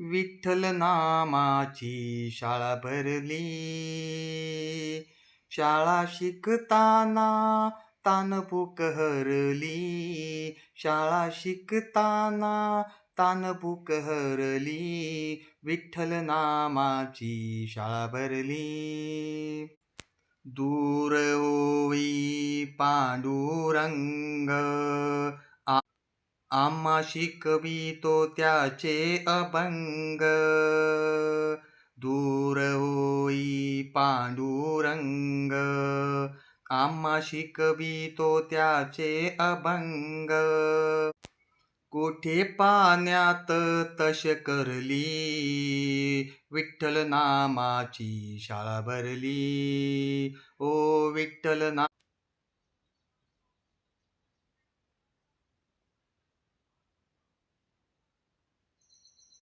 विठ्ठल नामाची शाळा भरली. शाळा शिकताना तानभूक हरली. शाळा शिकताना तानभूक हरली. विठ्ठल नामाची शाळा भरली. दूर होई पांडुरंग, आम्हा शिकवितो त्याचे अभंग. दूर होई पांडुरंग, आम्हा शिकवितो त्याचे अभंग. कोठे पाण्यात तश करली, विठ्ठल नामाची शाळा भरली. ओ विठ्ठल